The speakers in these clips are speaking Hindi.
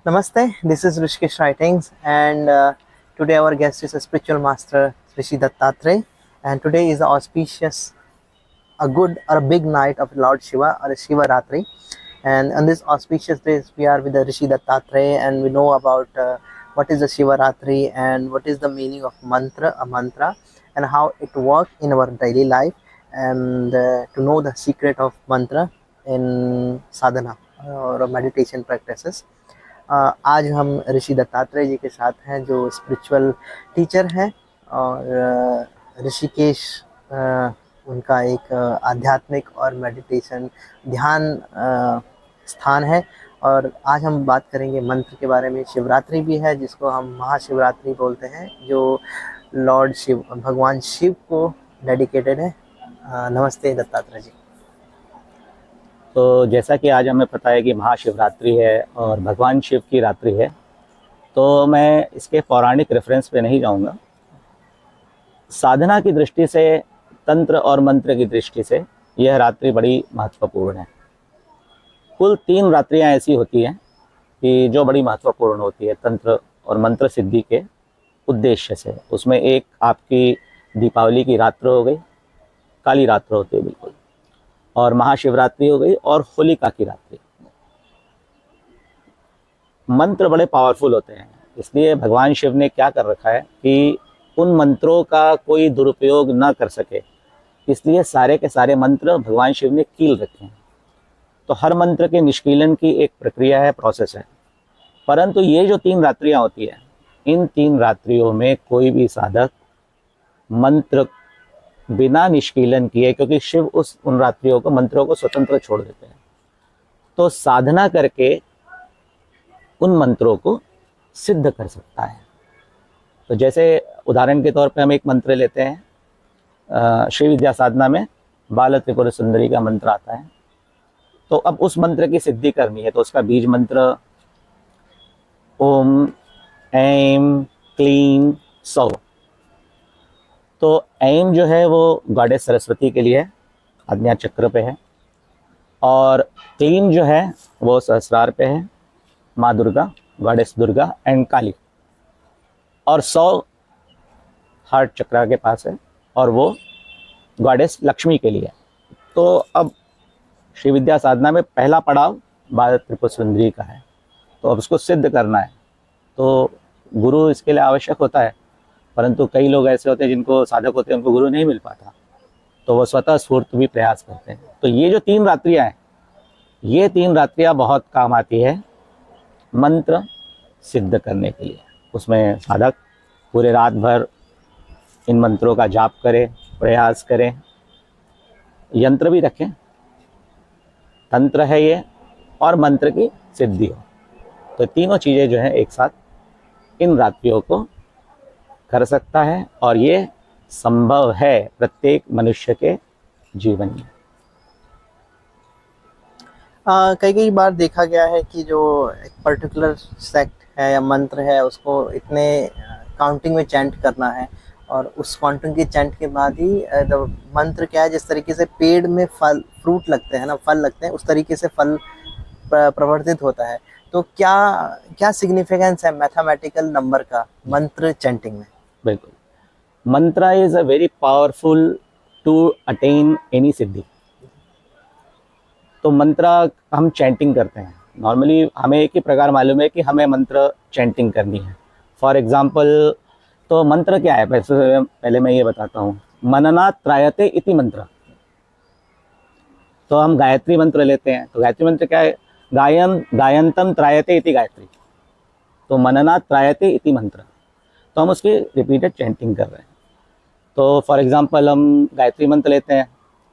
Namaste, this is Rishikesh Writings, and today our guest is a spiritual master, Rishi Dattatreya, and today is the auspicious, a good or a big night of Lord Shiva or a Shiva Ratri. And on this auspicious days, we are with the Rishi Dattatreya, and we know about what is the Shiva Ratri and what is the meaning of a mantra, and how it works in our daily life, and to know the secret of mantra in sadhana or meditation practices. आज हम ऋषि दत्तात्रेय जी के साथ हैं जो स्पिरिचुअल टीचर हैं और ऋषिकेश उनका एक आध्यात्मिक और मेडिटेशन ध्यान स्थान है। और आज हम बात करेंगे मंत्र के बारे में। शिवरात्रि भी है जिसको हम महाशिवरात्रि बोलते हैं, जो लॉर्ड शिव भगवान शिव को डेडिकेटेड है। नमस्ते दत्तात्रेय जी। तो जैसा कि आज हमें पता है कि महाशिवरात्रि है और भगवान शिव की रात्रि है, तो मैं इसके पौराणिक रेफरेंस पे नहीं जाऊंगा। साधना की दृष्टि से, तंत्र और मंत्र की दृष्टि से यह रात्रि बड़ी महत्वपूर्ण है। कुल 3 रात्रियां ऐसी होती हैं कि जो बड़ी महत्वपूर्ण होती है तंत्र और मंत्र सिद्धि के उद्देश्य से। उसमें एक आपकी दीपावली की रात्र हो गई, काली रात्र होती है बिल्कुल, और महाशिवरात्रि हो गई, और होलिका की रात्रि। मंत्र बड़े पावरफुल होते हैं, इसलिए भगवान शिव ने क्या कर रखा है कि उन मंत्रों का कोई दुरुपयोग न कर सके, इसलिए सारे के सारे मंत्र भगवान शिव ने कील रखे हैं। तो हर मंत्र के निष्कीलन की एक प्रक्रिया है, प्रोसेस है। परंतु ये जो 3 रात्रियां होती है, इन 3 रात्रियों में कोई भी साधक मंत्र बिना निष्कीलन किए, क्योंकि शिव उन रात्रियों को, मंत्रों को स्वतंत्र छोड़ देते हैं, तो साधना करके उन मंत्रों को सिद्ध कर सकता है। तो जैसे उदाहरण के तौर पे हम एक मंत्र लेते हैं, श्री विद्या साधना में बाल त्रिपुर सुंदरी का मंत्र आता है। तो अब उस मंत्र की सिद्धि करनी है, तो उसका बीज मंत्र ओम ऐं क्लीं सौ। तो ऐम जो है वो गॉडेस सरस्वती के लिए आज्ञा चक्र पे है, और क्लीन जो है वो सहस्रार पे है, माँ दुर्गा, गॉडेस दुर्गा एंड काली, और 100 हार्ट चक्र के पास है, और वो गॉडेस लक्ष्मी के लिए। तो अब श्री विद्या साधना में पहला पड़ाव बाल त्रिपुर सुंदरी का है, तो अब उसको सिद्ध करना है। तो गुरु इसके लिए आवश्यक होता है, परंतु कई लोग ऐसे होते हैं जिनको साधक होते हैं, उनको गुरु नहीं मिल पाता, तो वो स्वतः स्फूर्त भी प्रयास करते हैं। तो ये जो 3 रात्रियां हैं, ये 3 रात्रियां बहुत काम आती है मंत्र सिद्ध करने के लिए। उसमें साधक पूरे रात भर इन मंत्रों का जाप करें, प्रयास करें, यंत्र भी रखें, तंत्र है ये, और मंत्र की सिद्धि हो। तो तीनों चीज़ें जो हैं एक साथ इन रात्रियों को कर सकता है, और ये संभव है प्रत्येक मनुष्य के जीवन में। कई बार देखा गया है कि जो एक पर्टिकुलर सेक्ट है या मंत्र है, उसको इतने काउंटिंग में चैंट करना है, और उस काउंटिंग के चैंट के बाद ही मंत्र क्या है, जिस तरीके से पेड़ में फल फ्रूट लगते हैं ना, फल लगते हैं, उस तरीके से फल प्रवर्तित होता है। तो क्या सिग्निफिकेंस है मैथमेटिकल नंबर का मंत्र चैंटिंग में? बिल्कुल, mantra is a very powerful to attain any siddhi. तो मंत्र हम चैंटिंग करते हैं, नॉर्मली हमें एक ही प्रकार मालूम है कि हमें मंत्र चैंटिंग करनी है। फॉर एग्जाम्पल, तो मंत्र क्या है, पहले मैं ये बताता हूँ। मननात् त्रायते इति मंत्र। तो हम गायत्री मंत्र लेते हैं, तो गायत्री मंत्र क्या है, गायंतम त्रायते इति गायत्री। तो मननात् त्रायते इति मंत्र, तो हम उसकी रिपीटेड चैंटिंग कर रहे हैं। तो फॉर एग्जांपल हम गायत्री मंत्र लेते हैं,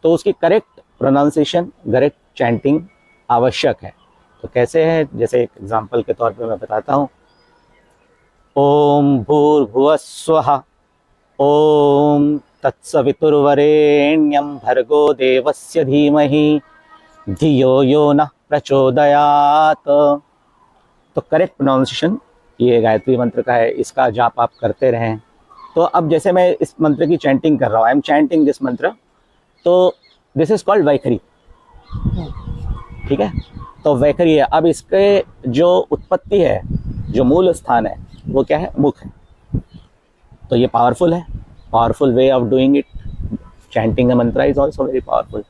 तो उसकी करेक्ट प्रोनाउंसिएशन, करेक्ट चैंटिंग आवश्यक है। तो कैसे है, जैसे एक एग्जांपल के तौर पे मैं बताता हूँ। ओम भूर्भुवः स्वः, ओम तत्सवितुर्वरेण्यं भर्गो देवस्य धीमहि धियो यो नः प्रचोदयात्। तो करेक्ट प्रोनाउंसिएशन ये गायत्री मंत्र का है, इसका जाप आप करते रहें। तो अब जैसे मैं इस मंत्र की चैंटिंग कर रहा हूँ, आई एम चैंटिंग दिस मंत्र, तो दिस इज कॉल्ड वैखरी, ठीक है। तो वैखरी है। अब इसके जो उत्पत्ति है, जो मूल स्थान है, वो क्या है? मुख है। तो ये पावरफुल है, powerful way of doing it. Chanting the मंत्र इज ऑल्सो वेरी पावरफुल।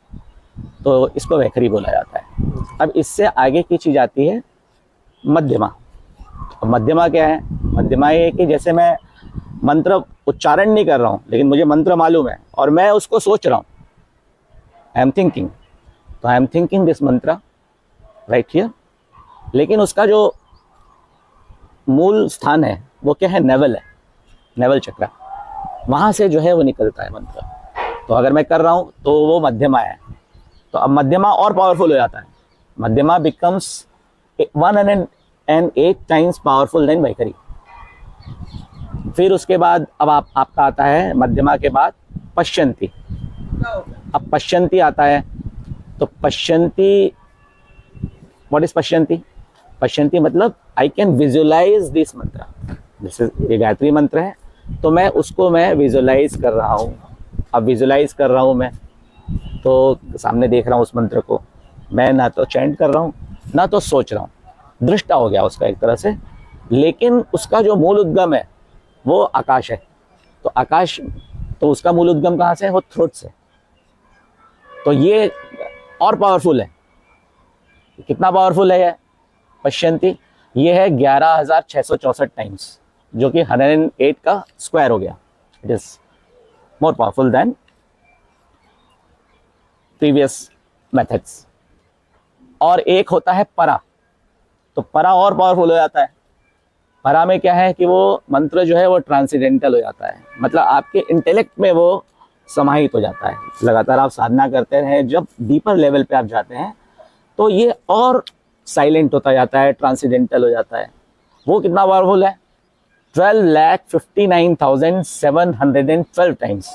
तो इसको वैखरी बोला जाता है। अब इससे आगे की चीज़ आती है मध्यमा। मध्यमा क्या है? मध्यमा ये है कि जैसे मैं मंत्र उच्चारण नहीं कर रहा हूँ, लेकिन मुझे मंत्र मालूम है और मैं उसको सोच रहा हूँ, आई एम थिंकिंग, तो आई एम थिंकिंग दिस मंत्र राइट हियर। लेकिन उसका जो मूल स्थान है वो क्या है? नेवल है, नेवल चक्र। वहाँ से जो है वो निकलता है मंत्र। तो अगर मैं कर रहा हूँ तो वो मध्यमा है। तो अब मध्यमा और पावरफुल हो जाता है। मध्यमा बिकम्स 108 टाइम्स पावरफुल देन वैखरी। फिर उसके बाद अब आपका आता है मध्यमा के बाद पश्यंती। अब पश्यंती आता है। तो पश्यंती, व्हाट इज पश्यंती? पश्यंती मतलब आई कैन विजुअलाइज दिस मंत्र। जैसे ये गायत्री मंत्र है, तो मैं उसको विजुअलाइज कर रहा हूँ। अब विजुअलाइज कर रहा हूँ मैं, तो सामने देख रहा हूँ उस मंत्र को। मैं ना तो चैंट कर रहा हूँ, ना तो सोच रहा हूँ। दृष्टा हो गया उसका एक तरह से। लेकिन उसका जो मूल उद्गम है वो आकाश है। तो आकाश, तो उसका मूल उद्गम कहाँ से है? वो थ्रोट से। तो ये और पावरफुल है। कितना पावरफुल है ये पश्यंती? ये है 11,664 टाइम्स, जो कि 108 का स्क्वायर हो गया। It is more powerful than previous methods. और एक होता है परा। तो परा और पावरफुल हो जाता है। परा में क्या है कि वो मंत्र जो है वो ट्रांसेंडेंटल हो जाता है, मतलब आपके इंटेलेक्ट में वो समाहित हो जाता है। लगातार आप साधना करते रहे, जब डीपर लेवल पे आप जाते हैं तो ये और साइलेंट होता जाता है, ट्रांसेंडेंटल हो जाता है। वो कितना पावरफुल है? 12,59,712 टाइम्स,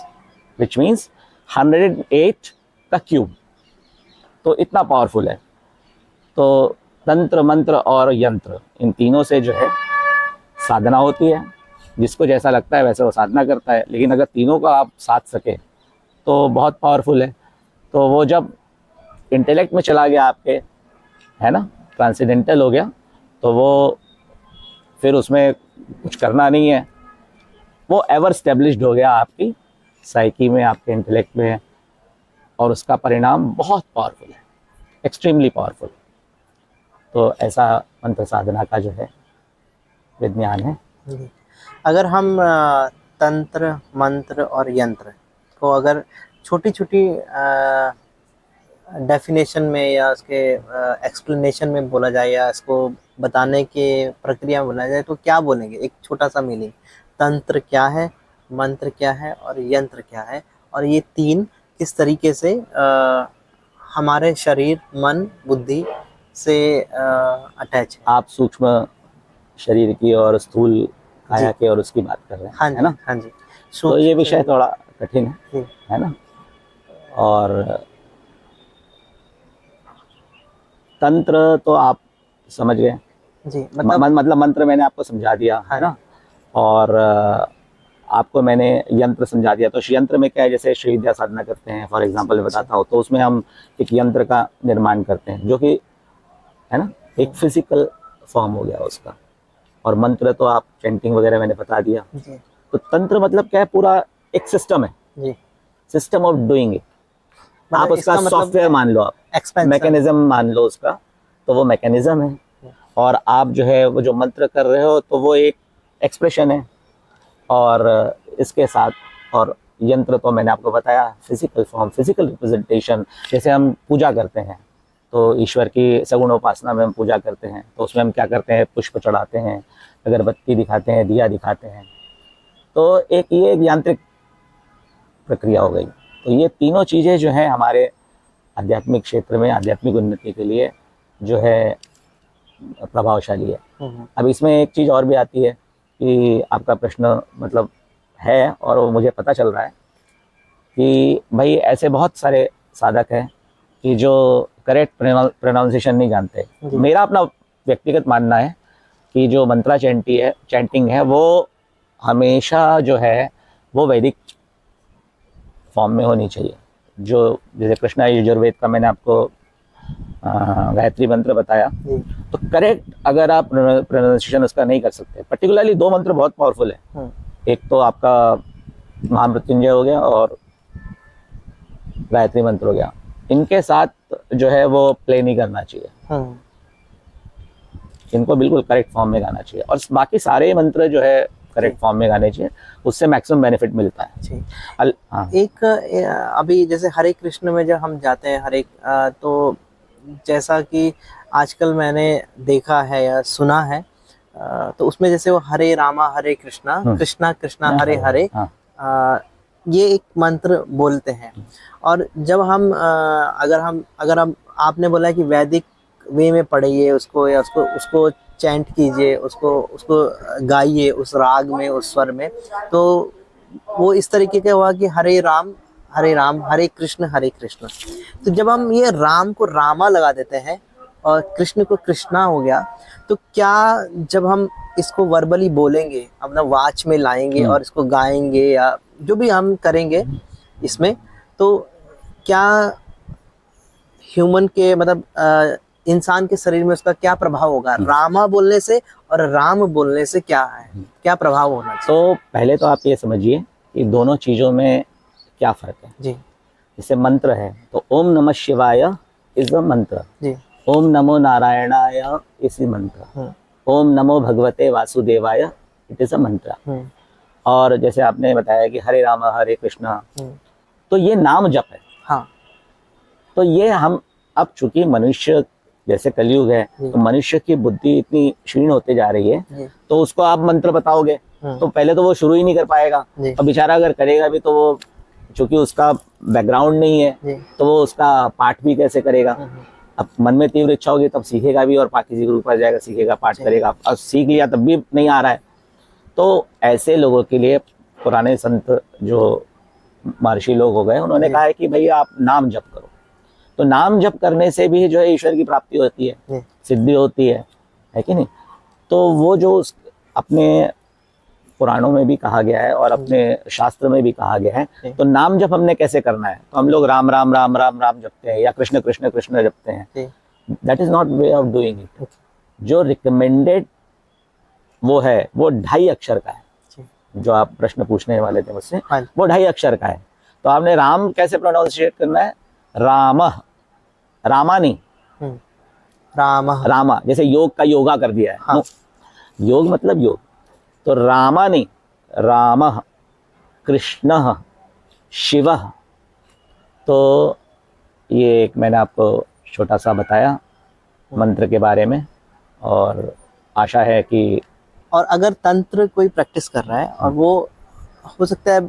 विच मीन्स 108 का क्यूब। तो इतना पावरफुल है। तो तंत्र, मंत्र और यंत्र, इन तीनों से जो है साधना होती है। जिसको जैसा लगता है वैसे वो साधना करता है। लेकिन अगर तीनों का आप साध सके तो बहुत पावरफुल है। तो वो जब इंटेलेक्ट में चला गया आपके, है ना, ट्रांसेंडेंटल हो गया, तो वो फिर उसमें कुछ करना नहीं है। वो एवर स्टेब्लिश्ड हो गया आपकी साइकी में, आपके इंटेलेक्ट में। और उसका परिणाम बहुत पावरफुल है, एक्सट्रीमली पावरफुल। तो ऐसा मंत्र साधना का जो है विज्ञान है। अगर हम तंत्र, मंत्र और यंत्र को अगर छोटी छोटी डेफिनेशन में या उसके एक्सप्लेनेशन में बोला जाए, या इसको बताने के प्रक्रिया में बोला जाए, तो क्या बोलेंगे? एक छोटा सा मीनिंग। तंत्र क्या है, मंत्र क्या है और यंत्र क्या है, और ये तीन किस तरीके से हमारे शरीर, मन, बुद्धि से अटैच है? आप सूक्ष्म शरीर की और स्थूल काया की और उसकी बात कर रहे हैं, हाँ है ना? हाँ जी। तो ये विषय थोड़ा कठिन जी। है ना? और तंत्र तो आप समझ गए जी, मतलब मंत्र मैंने आपको समझा दिया, है ना? और आपको मैंने यंत्र समझा दिया। तो यंत्र में क्या है, जैसे श्री विद्या साधना करते हैं फॉर एग्जांपल मैं बताता हूँ, तो उसमें हम एक यंत्र का निर्माण करते हैं, जो कि है ना एक फिजिकल फॉर्म हो गया उसका। और मंत्र तो आप चैंटिंग वगैरह मैंने बता दिया। जी। तो तंत्र मतलब क्या है? पूरा एक सिस्टम है जी। System of doing it. आप उसका सॉफ्टवेयर मान लो, आप मैकेनिज्म मान लो उसका, तो वो मैकेनिज्म है। और आप जो है वो जो मंत्र कर रहे हो तो वो एक एक्सप्रेशन है। और इसके साथ और यंत्र तो मैंने आपको बताया फिजिकल फॉर्म, फिजिकल रिप्रेजेंटेशन। जैसे हम पूजा करते हैं तो ईश्वर की सगुण उपासना में हम पूजा करते हैं, तो उसमें हम क्या करते हैं? पुष्प चढ़ाते हैं, अगरबत्ती दिखाते हैं, दिया दिखाते हैं। तो एक ये एक यांत्रिक प्रक्रिया हो गई। तो ये तीनों चीज़ें जो है हमारे आध्यात्मिक क्षेत्र में आध्यात्मिक उन्नति के लिए जो है प्रभावशाली है। अब इसमें एक चीज़ और भी आती है कि आपका प्रश्न मतलब है, और वो मुझे पता चल रहा है कि भाई ऐसे बहुत सारे साधक हैं कि जो करेक्ट प्रोनाउंसिएशन नहीं जानते। मेरा अपना व्यक्तिगत मानना है कि जो मंत्रा चैंटिंग है वो हमेशा जो है वो वैदिक फॉर्म में होनी चाहिए। जो जैसे कृष्णा यजुर्वेद का मैंने आपको गायत्री मंत्र बताया, जी। तो करेक्ट अगर आप प्रोनाउंसिएशन उसका नहीं कर सकते, पर्टिकुलरली दो मंत्र बहुत पावरफुल है। हम्म, एक तो आपका महामृत्युंजय हो गया और गायत्री मंत्र हो गया, इनके साथ जो है वो प्ले नहीं करना चाहिए, हम्म, इनको बिल्कुल करेक्ट फॉर्म में गाना चाहिए, और बाकी सारे मंत्र जो है करेक्ट फॉर्म में गाने चाहिए, उससे मैक्सिमम बेनिफिट मिलता है। जी। हाँ। एक अभी जैसे हरे कृष्ण में जब हम जाते हैं तो जैसा कि आजकल मैंने देखा है या सुना है, तो उसमें जैसे वो हरे रामा हरे कृष्णा कृष्णा कृष्णा हरे हरे, हाँ। ये एक मंत्र बोलते हैं। और जब हम अगर हम आपने बोला कि वैदिक वे में पढ़िए उसको, या उसको उसको चैंट कीजिए, उसको उसको गाइए उस राग में, उस स्वर में, तो वो इस तरीके का हुआ कि हरे राम हरे कृष्ण। तो जब हम ये राम को रामा लगा देते हैं और कृष्ण को कृष्णा हो गया, तो क्या जब हम इसको वर्बली बोलेंगे, अपना वाच में लाएंगे और इसको गाएंगे या जो भी हम करेंगे इसमें, तो क्या ह्यूमन के मतलब इंसान के शरीर में उसका क्या प्रभाव होगा? रामा बोलने से और राम बोलने से क्या प्रभाव होना चाहिए? तो पहले तो आप ये समझिए कि दोनों चीज़ों में क्या फ़र्क है। जी। जैसे मंत्र है तो ओम नमः शिवाय इज अ मंत्र, जी। ओम नमो नारायणाय इसी मंत्र, ओम नमो भगवते वासुदेवाय इट इज़ अ मंत्र। और जैसे आपने बताया कि हरे राम हरे कृष्णा, तो ये नाम जप है। हाँ। तो ये हम अब चूंकि मनुष्य जैसे कलयुग है, तो मनुष्य की बुद्धि इतनी क्षीण होते जा रही है, तो उसको आप मंत्र बताओगे तो पहले तो वो शुरू ही नहीं कर पाएगा, और बेचारा अगर करेगा भी तो वो चूंकि उसका बैकग्राउंड नहीं है तो वो उसका पाठ भी कैसे करेगा। अब मन में तीव्र इच्छा होगी तब सीखेगा भी, और पाठ किसी गुरु के पास जाएगा, सीखेगा, पाठ करेगा, और सीख लिया तब भी नहीं आ रहा है। तो ऐसे लोगों के लिए पुराने संत जो महर्षि लोग हो गए, उन्होंने कहा है कि भाई आप नाम जप करो। तो नाम जप करने से भी जो है ईश्वर की प्राप्ति होती है, सिद्धि होती है कि नहीं। तो वो जो अपने पुराणों में भी कहा गया है और अपने शास्त्र में भी कहा गया है। तो नाम जप हमने कैसे करना है, तो हम लोग राम राम राम राम राम जपते हैं या कृष्ण कृष्ण कृष्ण जपते हैं। That is not way of doing it. जो रिकमेंडेड वो है वो 2.5 अक्षर का है, जो आप प्रश्न पूछने वाले थे मुझसे, वो 2.5 अक्षर का है। तो आपने राम कैसे प्रोनाउंसिएट करना है? रामः, रामा नहीं, रामा, जैसे योग का योगा कर दिया है। हाँ। योग मतलब योग, तो रामा नहीं, रामः कृष्णः शिवः। तो ये एक मैंने आपको छोटा सा बताया मंत्र के बारे में, और आशा है कि और अगर तंत्र कोई प्रैक्टिस कर रहा है और वो हो सकता है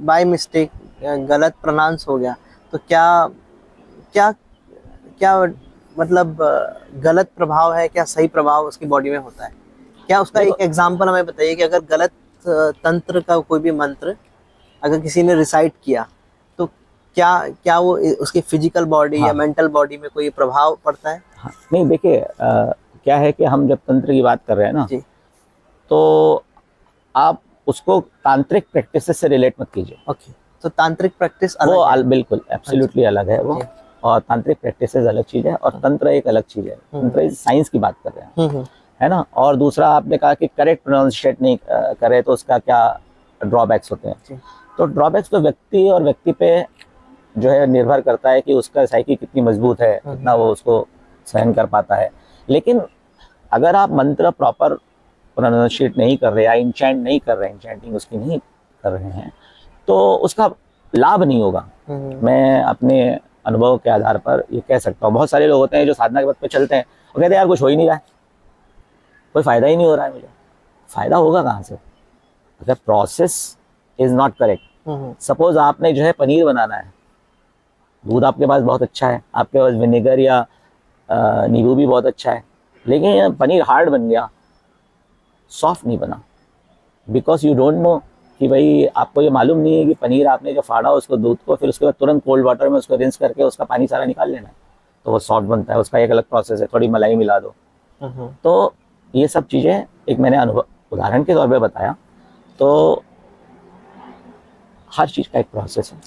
बाय मिस्टेक गलत प्रोनाउंस हो गया, तो क्या क्या क्या मतलब गलत प्रभाव है, क्या सही प्रभाव उसकी बॉडी में होता है? क्या उसका एक एग्जांपल हमें बताइए कि अगर गलत तंत्र का कोई भी मंत्र अगर किसी ने रिसाइट किया, तो क्या वो उसकी फिजिकल बॉडी या मेंटल बॉडी में कोई प्रभाव पड़ता है? हाँ। नहीं, देखिए क्या है कि हम जब तंत्र की बात कर रहे हैं ना, तो आप उसको तांत्रिक प्रैक्टिस से रिलेट मत कीजिए। ओके, तो तांत्रिक प्रैक्टिस अलग वो है? बिल्कुल एब्सोल्युटली अलग है वो, और तांत्रिक प्रैक्टिस अलग चीज है और तंत्र एक अलग चीज है। तंत्र साइंस की बात कर रहे हैं, है ना। और दूसरा आपने कहा कि करेक्ट प्रोनाउंसिएट नहीं करे तो उसका क्या ड्रॉबैक्स होते हैं। तो ड्रॉबैक्स तो व्यक्ति और व्यक्ति पे जो है निर्भर करता है कि उसका साइकी कितनी मजबूत है, कितना वो उसको सहन कर पाता है। लेकिन अगर आप मंत्र प्रॉपर प्रोनाउंसिएट नहीं कर रहे या इंचैंट नहीं कर रहे, इंचैंटिंग उसकी नहीं कर रहे हैं, तो उसका लाभ नहीं होगा। मैं अपने अनुभव के आधार पर ये कह सकता हूँ। बहुत सारे लोग होते हैं जो साधना के पथ पे चलते हैं और कहते हैं यार कुछ हो ही नहीं रहा है, कोई फायदा ही नहीं हो रहा है मुझे। फायदा होगा कहाँ से अगर process is not correct. Suppose आपने जो है पनीर बनाना है, दूध आपके पास बहुत अच्छा है, आपके पास विनेगर या नींबू भी बहुत अच्छा है, लेकिन पनीर हार्ड बन गया, सॉफ्ट नहीं बना, बिकॉज यू डोंट नो कि भाई आपको ये मालूम नहीं है कि पनीर आपने जो फाड़ा उसको दूध को फिर उसके बाद तुरंत कोल्ड वाटर में उसको रिंस करके उसका पानी सारा निकाल लेना है, तो वो सॉफ्ट बनता है। उसका एक अलग प्रोसेस है, थोड़ी मलाई मिला दो। तो ये सब चीज़ें एक मैंने अनुभव उदाहरण के तौर पे बताया। तो हर चीज़ का एक प्रोसेस है।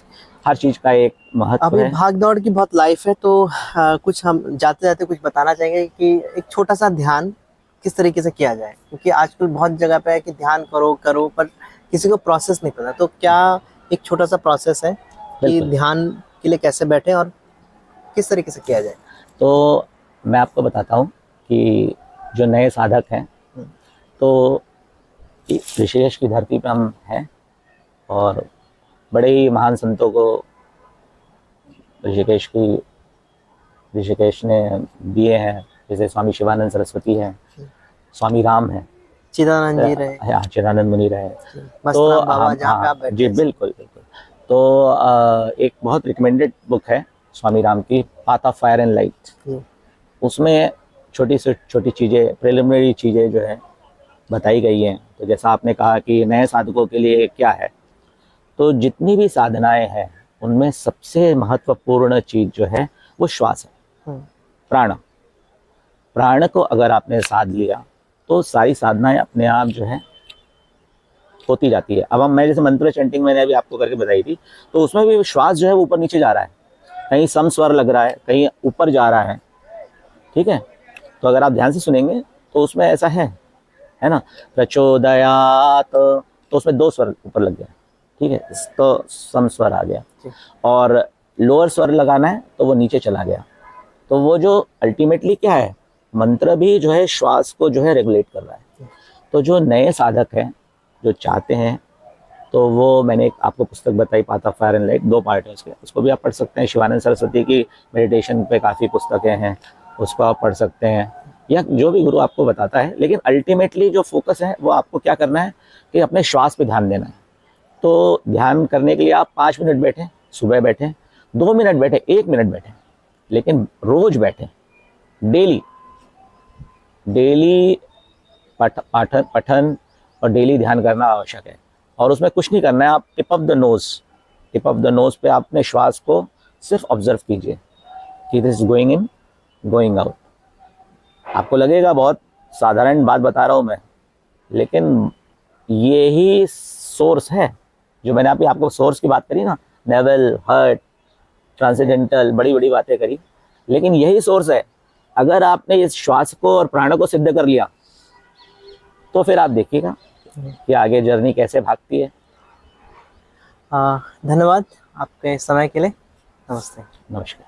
हर चीज का एक महत्व अभी है। भाग दौड़ की बहुत लाइफ है, तो कुछ हम जाते जाते कुछ बताना चाहेंगे कि एक छोटा सा ध्यान किस तरीके से किया जाए, क्योंकि आजकल बहुत जगह पे है कि ध्यान करो करो, पर किसी को प्रोसेस नहीं पता। तो क्या एक छोटा सा प्रोसेस है कि बिल्कुल। ध्यान के लिए कैसे बैठे और किस तरीके से किया जाए? तो मैं आपको बताता हूँ कि जो नए साधक हैं, हम्म। तो ऋषिकेश की धरती पे हम हैं, और बड़े ही महान संतों को ऋषिकेश ने दिए हैं। जैसे स्वामी शिवानंद सरस्वती हैं, स्वामी राम हैं, चिदानंद जी रहे, चिदानंद मुनि रहे। तो मस्तराम बाबा, हम, जहाँ पे हाँ आप बैठे जी, हैं। बिल्कुल बिल्कुल। तो एक बहुत रिकमेंडेड बुक है स्वामी राम की, path of fire and light. जी। उसमें छोटी से छोटी चीज़ें, प्रिलिमिनरी चीज़ें जो है बताई गई हैं। तो जैसा आपने कहा कि नए साधकों के लिए क्या है, तो जितनी भी साधनाएं हैं उनमें सबसे महत्वपूर्ण चीज़ जो है वो श्वास है, हम्म। प्राण। प्राण को अगर आपने साध लिया तो सारी साधनाएं अपने आप जो है होती जाती है। अब हम, मैं जैसे मंत्र चैंटिंग मैंने अभी आपको करके बताई थी, तो उसमें भी श्वास जो है वो ऊपर नीचे जा रहा है, कहीं सम स्वर लग रहा है, कहीं ऊपर जा रहा है। ठीक है, तो अगर आप ध्यान से सुनेंगे तो उसमें ऐसा है ना, प्रचोदयात, तो उसमें 2 स्वर ऊपर लग गया। ठीक है, तो सम स्वर आ गया, और लोअर स्वर लगाना है तो वो नीचे चला गया। तो वो जो अल्टीमेटली क्या है, मंत्र भी जो है श्वास को जो है रेगुलेट कर रहा है। तो जो नए साधक हैं, जो चाहते हैं, तो वो मैंने एक आपको पुस्तक बताई, path of fire and light, 2 part है उसके, उसको भी आप पढ़ सकते हैं। शिवानंद सरस्वती की मेडिटेशन पे काफ़ी पुस्तकें हैं, उसको आप पढ़ सकते हैं, या जो भी गुरु आपको बताता है। लेकिन अल्टीमेटली जो फोकस है वो आपको क्या करना है कि अपने श्वास पे ध्यान देना है। तो ध्यान करने के लिए आप 5 मिनट बैठें, सुबह बैठें, 2 मिनट बैठें, 1 मिनट बैठें, लेकिन रोज बैठें। डेली डेली पठन और डेली ध्यान करना आवश्यक है। और उसमें कुछ नहीं करना है, आप टिप ऑफ द नोज पे अपने श्वास को सिर्फ ऑब्जर्व कीजिए कि this is going in, going out. आपको लगेगा बहुत साधारण बात बता रहा हूँ मैं, लेकिन ये ही सोर्स है। जो मैंने अभी आपको सोर्स की बात करी ना, नेवल, हर्ट, ट्रांसेंडेंटल, बड़ी बड़ी बातें करी, लेकिन यही सोर्स है। अगर आपने इस श्वास को और प्राण को सिद्ध कर लिया तो फिर आप देखिएगा कि आगे जर्नी कैसे भागती है। धन्यवाद आपके समय के लिए। नमस्ते। नमस्कार।